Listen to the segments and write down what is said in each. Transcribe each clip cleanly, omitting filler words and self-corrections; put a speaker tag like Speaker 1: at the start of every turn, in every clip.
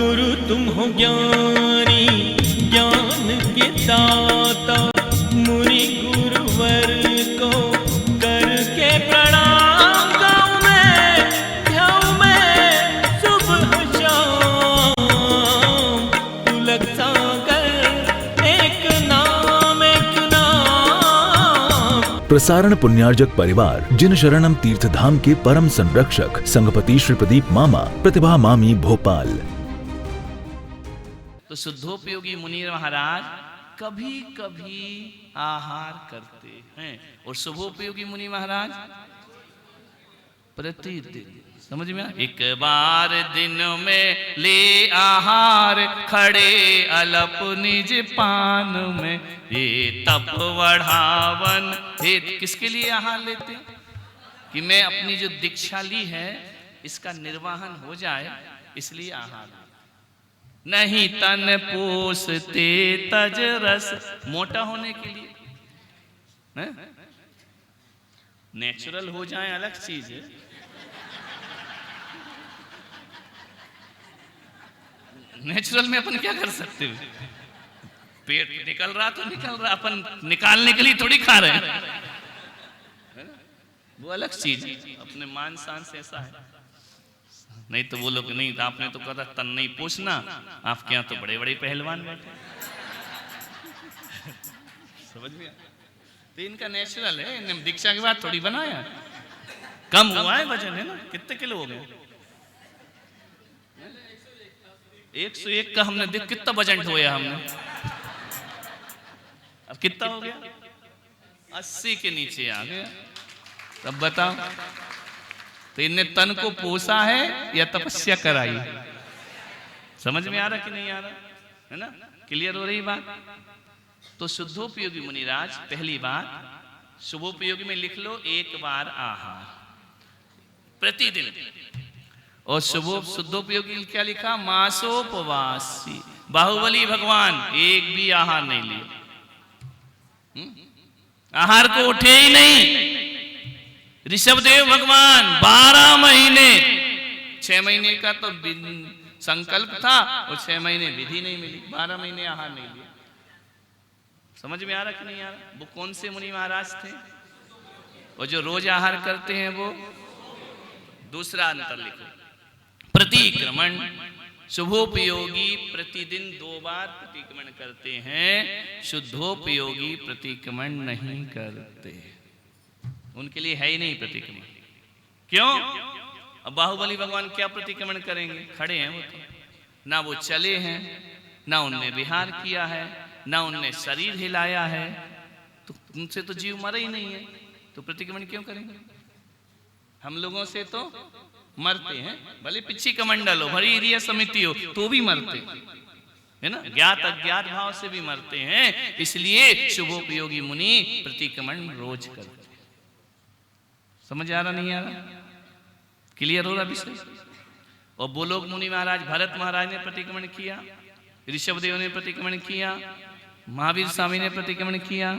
Speaker 1: गुरु तुम हो ज्ञानी ज्ञान के दाता, मुनि गुरुवर को करके प्रणाम गाऊं मैं, ध्याऊं मैं सुबह शाम। पुलक सागर एक नाम एक नाम।
Speaker 2: प्रसारण पुण्यार्जक परिवार जिन शरणम तीर्थ धाम के परम संरक्षक संघपति श्री प्रदीप मामा, प्रतिभा मामी, भोपाल।
Speaker 3: तो शुद्धोपयोगी मुनि महाराज कभी कभी आहार करते हैं, और शुभोपयोगी मुनि महाराज प्रतिदिन। समझ में? एक बार दिन में ले आहार, खड़े अलप निज पान में, ये तप बढ़ावन। ये किसके लिए आहार लेते हैं? कि मैं अपनी जो दीक्षा ली है इसका निर्वाहन हो जाए, इसलिए आहार। नहीं तन पोसते तज रस, मोटा होने के लिए। नेचुरल हो जाए अलग चीज है, नेचुरल में अपन क्या कर सकते हो? पेट निकल रहा तो निकल रहा, अपन निकालने के लिए थोड़ी खा रहे हैं, वो अलग चीज। अपने मान शान से ऐसा है। नहीं तो वो लोग नहीं, आपने तो कहा तन नहीं पूछना, आपके यहाँ तो बड़े बड़े पहलवान बैठे। समझ में? तो इनका नेचुरल है, इन्हें दीक्षा के बाद थोड़ी बनाया। कम हुआ है वजन, है ना? कितने किलो हो गए? 101 का हमने देख कितना वजन ढोया हमने। अब कितना हो गया? 80 के नीचे आ गया। तब बताओ, तो इनने तन को पोसा है या तपस्या कराई? समझ में आ रहा कि नहीं आ रहा? है ना? क्लियर हो रही बात? तो शुद्धोपयोगी मुनिराज, पहली बात शुभोपयोगी में लिख लो, एक बार आहार प्रतिदिन। और शुद्धोपयोगी क्या लिखा? मासोपवासी। बाहुबली भगवान एक भी आहार नहीं लिया, आहार को उठे ही नहीं। ऋषभदेव भगवान 12 महीने, 6 महीने का तो संकल्प था और 6 महीने विधि नहीं मिली, 12 महीने आहार नहीं लिया। समझ में आ रहा कि नहीं आ रहा? वो कौन से मुनि महाराज थे? और जो रोज आहार करते हैं वो? दूसरा अंतर लिखो, प्रतिक्रमण। शुभोपयोगी प्रतिदिन 2 बार प्रतिक्रमण करते हैं, शुद्धोपयोगी प्रतिक्रमण नहीं करते। उनके लिए है ही नहीं प्रतिक्रमण। क्यों? अब बाहुबली भगवान क्या प्रतिक्रमण करेंगे? खड़े हैं वो, तो ना वो चले हैं, ना उनने विहार किया है, ना उनने शरीर हिलाया है, तो उनसे तो जीव मरा ही नहीं है, तो प्रतिक्रमण क्यों करेंगे? हम लोगों से तो मरते हैं, भले पिछी कमंडल हो, भरी एरिया समिति हो, तो भी मरते है ना? ज्ञात अज्ञात भाव से भी मरते हैं। इसलिए शुभोपयोगी मुनि प्रतिक्रमण रोज करते। समझ आ रहा नहीं आ रहा? क्लियर हो रहा विषय? और वो लोग मुनि महाराज, भरत महाराज ने प्रतिक्रमण किया, ऋषभदेव ने प्रतिक्रमण किया, महावीर स्वामी ने प्रतिक्रमण किया।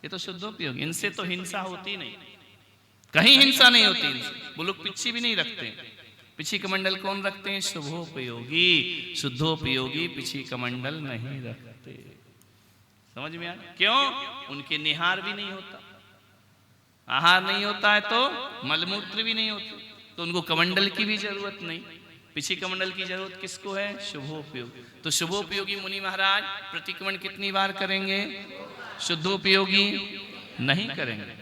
Speaker 3: ये तो शुद्धोपयोगी, इनसे तो हिंसा होती नहीं, कहीं हिंसा नहीं होती इनसे। वो लोग पिछी भी नहीं रखते। पिछी कमंडल कौन रखते हैं? शुभोपयोगी। शुद्धोपयोगी पिछी कमंडल नहीं रखते। समझ में आ? क्यों? उनके निहार भी नहीं होता, आहार नहीं होता है तो मलमूत्र भी नहीं होता, तो उनको कमंडल की भी जरूरत नहीं। पिछी कमंडल की जरूरत किसको है? शुभोपयोगी। तो शुभोपयोगी मुनि महाराज प्रतिक्रमण कितनी बार करेंगे? शुद्धोपयोगी नहीं करेंगे,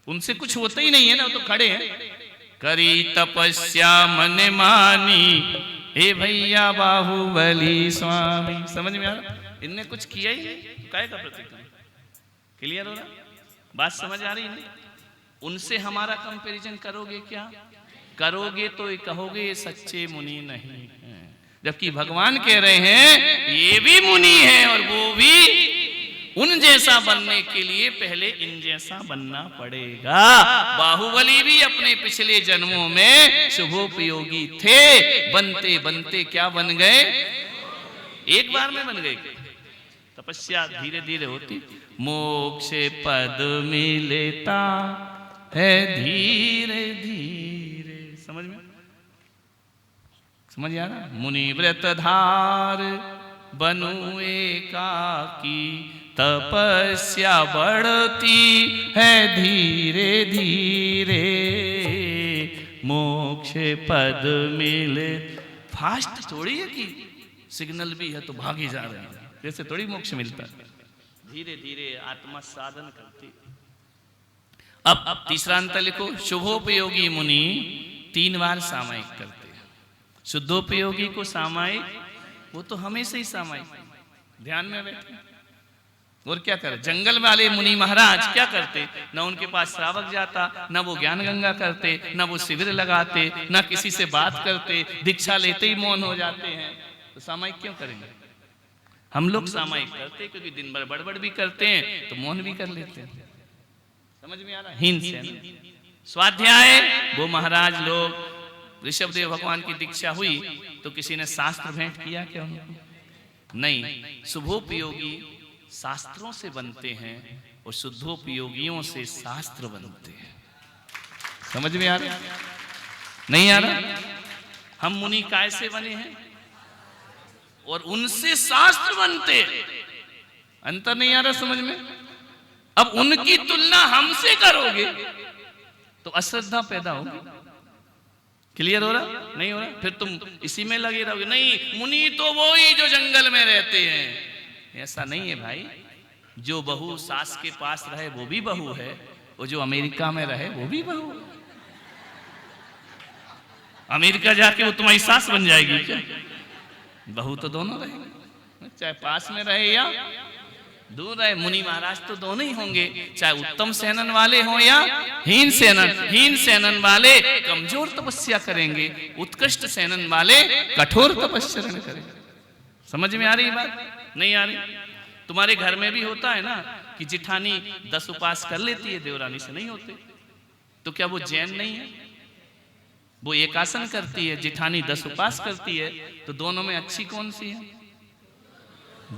Speaker 3: उनसे कुछ होता ही नहीं है ना, वो तो खड़े हैं। करी तपस्या मन मानी, हे भैया बाहुबली स्वामी। समझ में आ रहा? इनने कुछ किया ही नहीं, काय का प्रतिक्रमण? क्लियर हो रहा? बात समझ आ रही है? उनसे हमारा कंपैरिजन करोगे क्या? करोगे तो कहोगे ये सच्चे मुनि नहीं हैं, जबकि भगवान कह रहे हैं ये भी मुनि है, और वो भी उन जैसा बनने के लिए पहले इन जैसा बनना पड़ेगा। बाहुबली भी अपने पिछले जन्मों में शुभोपयोगी थे, बनते बनते क्या बन गए? एक बार में बन गए। तपस्या धीरे धीरे होती, मोक्ष पद मिलता है धीरे धीरे। समझ समझ आ रहा? मुनि व्रत धार बनु एकाकी, तपस्या बढ़ती है धीरे धीरे, मोक्ष पद मिले। फास्ट थोड़ी है कि सिग्नल भी है तो भागे जा रहे हैं, जैसे थोड़ी मोक्ष मिलता है। धीरे धीरे आत्मा साधन करती। अब तीसरा अंतर लिखो, शुभोपयोगी मुनि 3 बार सामायिक करते हैं। शुद्धोपयोगी को सामायिक, वो तो हमेशा ही सामायिक ध्यान में बैठे। और क्या करे? जंगल वाले मुनि महाराज क्या करते? न उनके पास श्रावक जाता, न वो ज्ञान गंगा करते, न वो शिविर लगाते, न किसी से बात करते, दीक्षा लेते ही मौन हो जाते हैं। तो सामायिक क्यों करेंगे? हम लोग सामायिक करते क्योंकि दिन भर बड़बड़ भी करते हैं तो मौन भी कर लेते हैं। समझ में आ रहा? हीन से स्वाध्याय, वो महाराज लोग ऋषभदेव भगवान की दीक्षा हुई तो किसी ने शास्त्र भेंट किया क्या उनको? नहीं। शुभोपयोगी शास्त्रों से बनते हैं और शुद्धोपयोगियों से शास्त्र बनते हैं। समझ में आ रहा? नहीं आ रहा? हम मुनि काय से बने हैं और उनसे शास्त्र बनते। अंतर नहीं आ रहा समझ में? अब उनकी तुलना हमसे करोगे तो अश्रद्धा पैदा होगी। क्लियर हो रहा? नहीं हो रहा? फिर तुम इसी में लगे रहोगे, नहीं मुनि तो वो ही जो जंगल में रहते हैं। ऐसा नहीं है भाई। जो बहू सास के पास रहे वो भी बहू है, और जो अमेरिका में रहे वो भी बहू है। अमेरिका जाके वो तुम्हारी सास बन जाएगी क्या? बहू तो दोनों रहेंगे, चाहे पास में रहे या दूर रहे। मुनि महाराज तो दोनों ही होंगे, चाहे उत्तम सेनन वाले हों या हीन सेनन। हीन सेनन वाले कमजोर तपस्या करेंगे, उत्कृष्ट सेनन वाले कठोर तपस्या करेंगे। समझ में आ रही बात? नहीं आ रही? तुम्हारे घर में भी होता है ना कि जिठानी 10 उपास कर लेती है, देवरानी से नहीं होते। तो क्या वो जैन नहीं है? वो एक आसन करती है, जिठानी 10 उपास करती है, तो दोनों में अच्छी कौन सी है?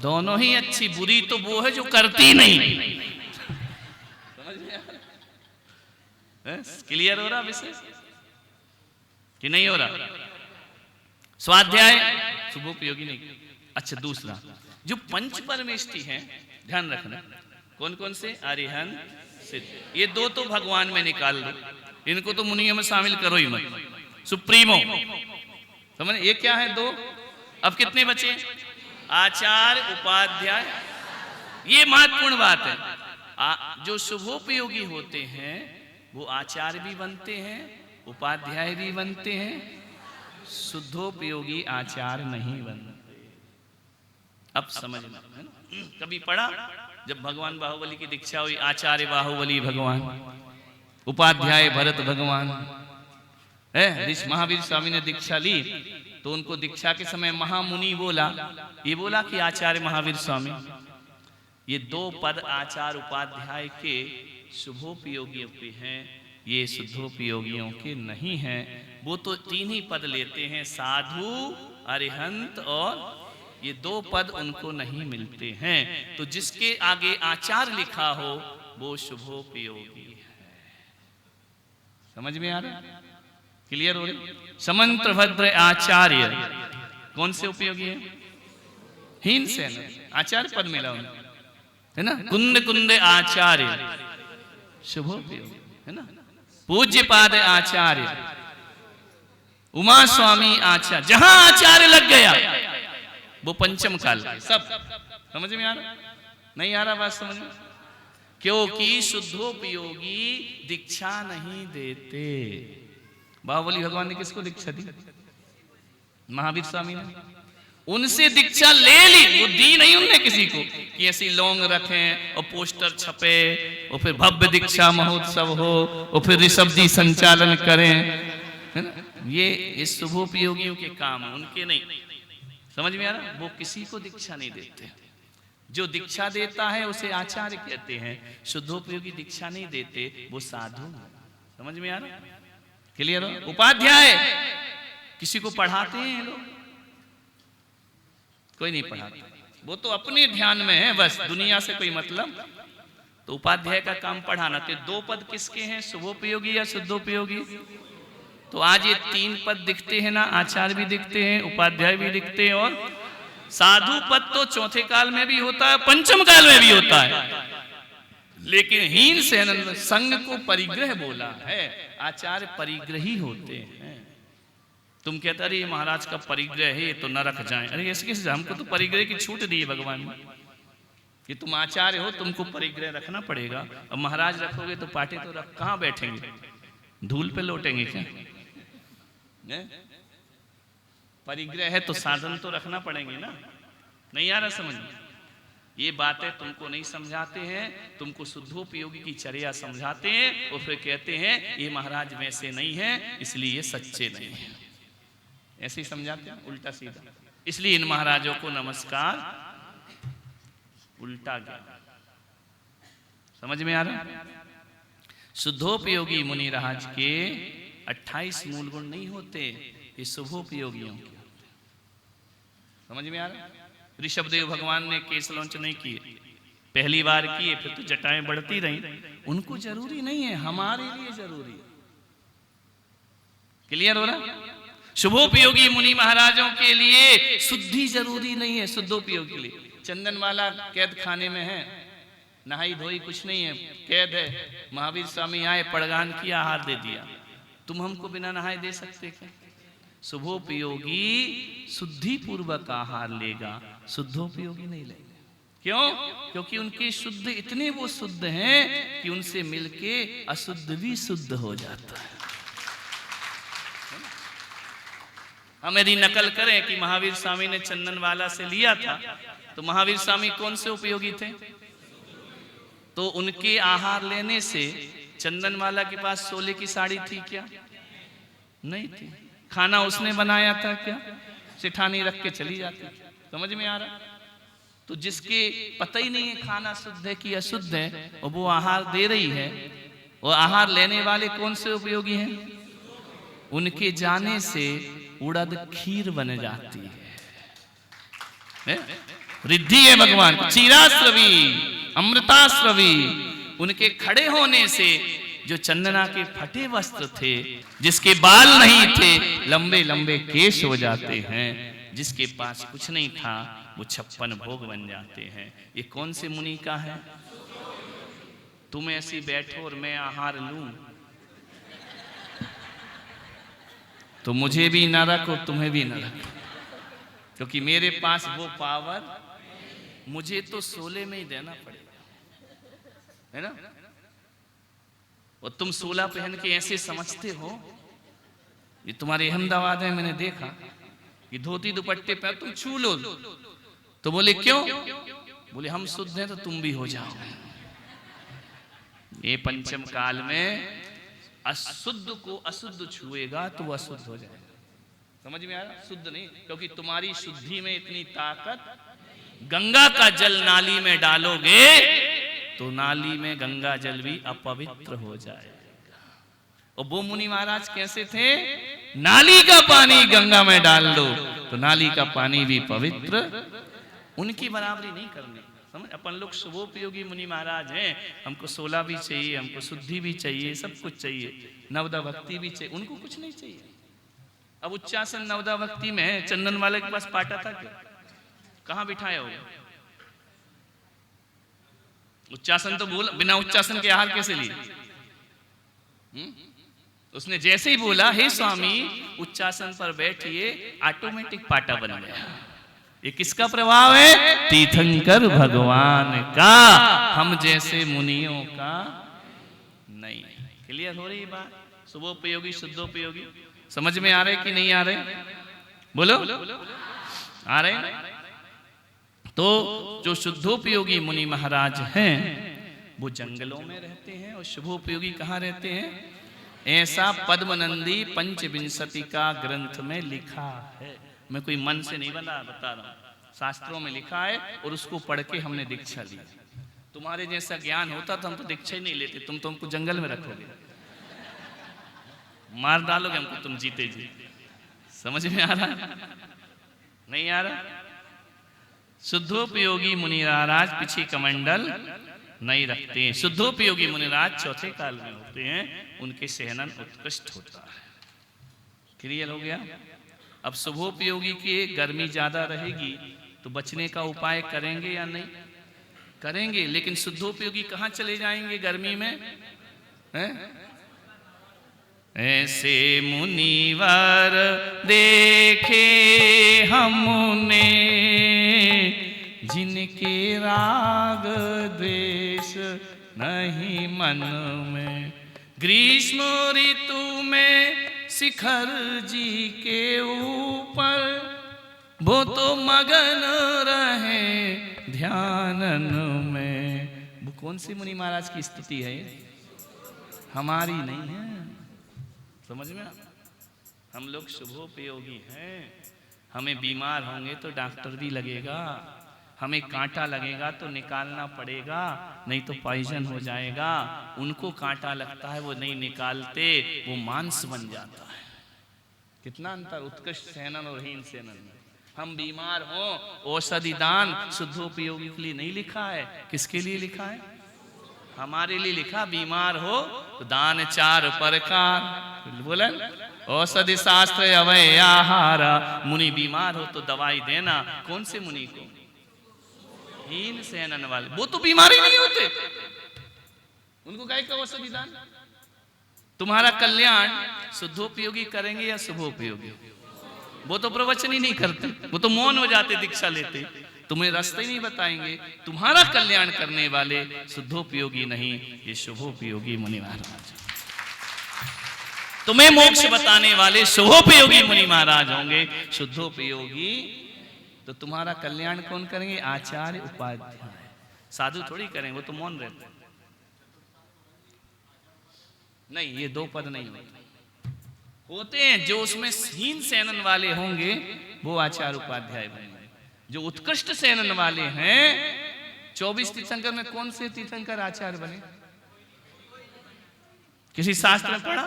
Speaker 3: दोनों ही अच्छी। बुरी तो वो है जो करती नहीं। समझ में आ रहा? क्लियर हो रहा विषय कि नहीं हो रहा? स्वाध्याय शुभोपयोगी नहीं। अच्छा, दूसरा जो पंच परमेष्टि हैं, ध्यान रखना। कौन कौन से? अरिहंत, सिद्ध। ये 2 तो भगवान में निकाल दो, इनको तो मुनियों में शामिल करो ही मत। सुप्रीमो समझ, ये क्या है? 2। अब कितने बचे? आचार्य, उपाध्याय। ये महत्वपूर्ण बात है। जो शुभोपयोगी होते हैं वो आचार्य भी बनते हैं, उपाध्याय भी बनते हैं, शुद्धोपयोगी आचार्य नहीं बनते। अब समझना है ना? कभी पढ़ा जब भगवान बाहुबली की दीक्षा हुई, आचार्य बाहुबली भगवान, उपाध्याय भरत भगवान है। महावीर स्वामी ने दीक्षा ली तो उनको दीक्षा के समय महामुनि बोला, ये बोला कि आचार्य महावीर स्वामी। ये 2 पद आचार्य उपाध्याय के शुभोपयोगियों के हैं, ये शुद्धोपयोगियों के नहीं हैं। वो तो 3 ही पद लेते हैं, साधु, अरिहंत, और ये 2 पद उनको नहीं मिलते हैं। तो जिसके आगे आचार्य लिखा हो वो शुभोपयोगी है। समझ में आ रहा है? क्लियर हो गया? समंत्र भद्र आचार्य कौन से उपयोगी है? हीन सेन। आचार्य पद मिला उन्हें, है ना? कुंद कुंद आचार्य शुभोपयोगी, है ना? पूज्य पाद आचार्य, उमा स्वामी आचार्य। जहां आचार्य लग गया वो पंचम काल सब। समझ में आ रहा? नहीं आ रहा बात समझ में? क्योंकि शुद्धोपयोगी दीक्षा नहीं देते। बाहुबली भगवान ने किसको दीक्षा दी? महावीर स्वामी ने। उनसे दीक्षा ले ली, वो दी नहीं उनने किसी को कि ऐसी लौंग रखें और पोस्टर छपे और फिर भव्य दीक्षा महोत्सव हो और फिर ऋषभ जी संचालन करें, है ना? ये इस शुभोपयोगियों के काम, उनके नहीं। समझ में आ रहा? वो किसी को दीक्षा नहीं देते। जो दीक्षा देता है उसे आचार्य कहते हैं। शुद्धोपयोगी दीक्षा नहीं देते, वो साधु। समझ में आ रहा? क्लियर हो? उपाध्याय किसी को पढ़ाते हैं लोग? कोई नहीं पढ़ाते, वो तो अपने ध्यान में है, बस दुनिया से कोई मतलब। तो उपाध्याय का काम पढ़ाना। तो 2 पद किसके हैं? शुभोपयोगी या शुद्धोपयोगी? तो आज ये 3 पद दिखते हैं ना, आचार्य भी दिखते हैं, उपाध्याय भी दिखते हैं, और साधु पद तो चौथे काल में भी होता है, पंचम काल में भी होता है। लेकिन हीन से संघ को परिग्रह बोला है, आचार्य परिग्रही होते हैं। तुम कहते अरे महाराज का परिग्रह है तो न रख जाए, अरे ऐसे कैसे? हमको तो परिग्रह की छूट दी है भगवान ने कि तुम आचार्य हो, तुमको परिग्रह रखना पड़ेगा। अब महाराज रखोगे तो पाटे तो रख कहां बैठेंगे, धूल पे लौटेंगे क्या? परिग्रह है तो साधन तो रखना पड़ेंगे ना। नहीं आ रहा समझ? ये बातें तुमको नहीं समझाते हैं, तुमको शुद्धोपयोगी की चर्या समझाते हैं और फिर कहते हैं ये महाराज वैसे नहीं है इसलिए ये सच्चे नहीं है, ऐसे ही समझाते हैं उल्टा सीधा। इसलिए इन महाराजों को नमस्कार उल्टा गया। समझ में आ रहा? शुद्धोपयोगी मुनि राज के 28 मूल गुण नहीं होते, ये शुभोपयोगियों के। समझ में आ रहा? ऋषभदेव भगवान ने केस लॉन्च नहीं किए, पहली बार किए, फिर तो जटाएं बढ़ती रही। उनको जरूरी नहीं है, हमारे लिए जरूरी है। क्लियर हो रहा? शुभोपयोगी मुनि महाराजों के लिए शुद्धि जरूरी नहीं है, शुद्धोपयोगी के लिए। चंदनवाला कैद खाने में है, नहाई धोई कुछ नहीं है, कैद है। महावीर स्वामी आए, पड़गान किया, आहार दे दिया। तुम हमको बिना नहाए दे सकते क्या? शुभोपयोगी शुद्धि पूर्वक आहार लेगा, शुद्धोपयोगी नहीं लेगा। क्यों? क्योंकि उनके शुद्ध इतने वो शुद्ध हैं कि उनसे मिलके अशुद्ध भी शुद्ध हो जाता है। हम यदि नकल करें कि महावीर स्वामी ने चंदनवाला से लिया था, तो महावीर स्वामी कौन से उपयोगी थे? तो उनके आहार लेने से चंदनवाला के पास सोले की साड़ी थी क्या? नहीं थी। खाना उसने बनाया था क्या? सिठानी रख के चली जाती। समझ में आ रहा? तो जिसके पता ही नहीं है खाना शुद्ध है कि अशुद्ध है, और वो आहार दे रही है, और आहार लेने वाले कौन से उपयोगी हैं? उनके जाने से उड़द खीर बन जाती है। रिद्धि है भगवान, क्षीरास्रवी अमृतास्रवी। उनके खड़े होने से जो चंदना के फटे वस्त्र थे, जिसके बाल नहीं थे, लंबे लंबे केश हो जाते हैं। जिसके पास कुछ नहीं था, वो 56 भोग बन जाते हैं। ये कौन से मुनि का है? तुम ऐसी बैठो और मैं आहार लूं, तो मुझे भी न रखो, तुम्हें भी न रखो, क्योंकि मेरे पास वो पावर, मुझे तो सोले में ही देना पड़ेगा, है ना? और तुम सोला पहन के ऐसे समझते हो, ये तुम्हारे अहमदाबाद में मैंने देखा कि धोती दुपट्टे पर तुम छू लो, तो बोले क्यों? बोले हम शुद्ध हैं तो तुम भी हो जाओ। ये पंचम काल में अशुद्ध को अशुद्ध छुएगा तो वो अशुद्ध हो जाएगा। समझ में आ रहा? शुद्ध नहीं, क्योंकि तुम्हारी शुद्धि में इतनी ताकत। गंगा का जल नाली में डालोगे तो नाली में गंगा जल भी अपवित्र हो जाएगा। और वो मुनि महाराज कैसे थे? नाली का पानी गंगा में डाल दो तो नाली का पानी भी पवित्र। उनकी बराबरी नहीं करनी। समझ? अपन लोग शुभोपयोगी मुनि महाराज हैं, हमको 16 भी चाहिए, हमको शुद्धि भी चाहिए, सब कुछ चाहिए, नवदा भक्ति भी चाहिए। उनको कुछ नहीं चाहिए। अब उच्चासन नवदा भक्ति में है, चंदन वाले के पास पाटा था क्या? कहां बिठाया होगा? उच्चासन तो बोला, बिना उच्चासन के आहार कैसे लिए? उसने जैसे ही बोला हे स्वामी उच्चासन पर बैठिए, ऑटोमेटिक पाटा बन गया। ये किसका प्रभाव है? तीर्थंकर भगवान का, हम जैसे मुनियों का नहीं। क्लियर हो रही बात? शुभोपयोगी शुद्धोपयोगी समझ में आ रहे कि नहीं आ रहे? बोलो, आ रहे? तो जो शुद्धोपयोगी मुनि महाराज हैं वो जंगलों में रहते हैं, और शुभोपयोगी कहाँ रहते हैं? ऐसा पद्मनंदी पंचविंशति का ग्रंथ में लिखा है। मैं कोई मन से नहीं बता रहा हूं, शास्त्रों में लिखा है, और उसको पढ़ के हमने दीक्षा ली। तुम्हारे जैसा ज्ञान होता तो हम तो दीक्षा ही नहीं लेते। तुम तो हमको जंगल में रखोगे, मार डालोगे हमको, तुम जीते जी। समझ में आ रहा? नहीं आ रहा? शुद्धोपयोगी मुनि महाराज पीछे कमंडल नहीं रखते हैं। शुद्धोपयोगी मुनिराज चौथे काल में होते हैं, उनके सहनन उत्कृष्ट होता है। क्लियर हो गया। अब शुभोपयोगी की गर्मी ज्यादा रहेगी तो बचने का उपाय करेंगे या नहीं करेंगे, लेकिन शुद्धोपयोगी कहाँ चले जाएंगे गर्मी में? हैं? ऐसे मुनिवर देखे हमने जिनके राग द्वेष नहीं मन में, ग्रीष्म ऋतु में शिखर जी के ऊपर वो तो मगन रहे ध्यानन में। वो कौन सी मुनि महाराज की स्थिति है? हमारी नहीं है, समझ में? हम लोग शुभोपयोगी हैं। हमें बीमार होंगे तो डॉक्टर भी लगेगा, हमें कांटा लगेगा तो निकालना पड़ेगा, नहीं तो पॉइजन हो जाएगा। उनको कांटा लगता है, वो नहीं निकालते, वो मांस बन जाता है। कितना अंतर उत्कृष्ट सेनन और हीन सेनन में। हम बीमार हो, औषधि दान शुद्धोपयोगी के लिए नहीं लिखा है, किसके लिए लिखा है? हमारे लिए लिखा। बीमार हो तो दान चार प्रकार, बोला औषधि शास्त्र अवय आहार। मुनि बीमार हो तो दवाई देना। कौन से मुनि को? हीन सेनन वाले। वो तो बीमारी नहीं होते, उनको काय का औषधि दान? तुम्हारा कल्याण शुद्धोपयोगी करेंगे या शुभोपयोगी? वो तो प्रवचन ही नहीं करते, वो तो मौन हो जाते, दीक्षा लेते, तुम्हें रास्ते नहीं बताएंगे। तुम्हारा कल्याण करने वाले शुद्धोपयोगी नहीं, ये शुभोपयोगी मुनि महाराज। तुम्हें मोक्ष बताने वाले शुभोपयोगी मुनि महाराज होंगे। शुद्धोपयोगी तो तुम्हारा कल्याण कौन करेंगे? आचार्य उपाध्याय। साधु थोड़ी करेंगे, वो तो मौन रहते नहीं। ये दो पद नहीं होते हैं। जो उसमें हीन सेनन वाले होंगे वो आचार्य उपाध्याय बनेंगे। जो उत्कृष्ट सेनन वाले हैं, 24 तीर्थंकर में कौन से तीर्थंकर आचार्य बने? किसी शास्त्र में पढ़ा?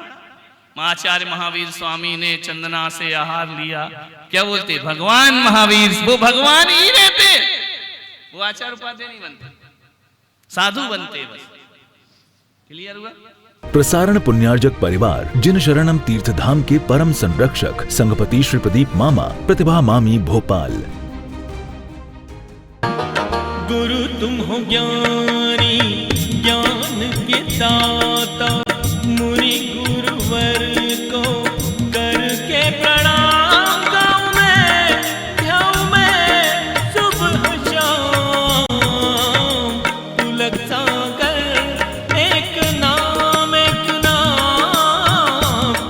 Speaker 3: आचार्य महावीर स्वामी ने चंदना से आहार लिया, क्या बोलते? भगवान महावीर। वो भगवान ही रहते, वो आचार्य उपाध्याय नहीं बनते, साधु बनते बस। क्लियर हुआ?
Speaker 2: प्रसारण पुण्यार्जक परिवार जिन शरणम तीर्थ धाम के परम संरक्षक संघपति श्री प्रदीप मामा, प्रतिभा मामी, भोपाल।
Speaker 1: गुरु तुम हो ज्ञानी ज्ञान के दाता, मुनि गुरुवर को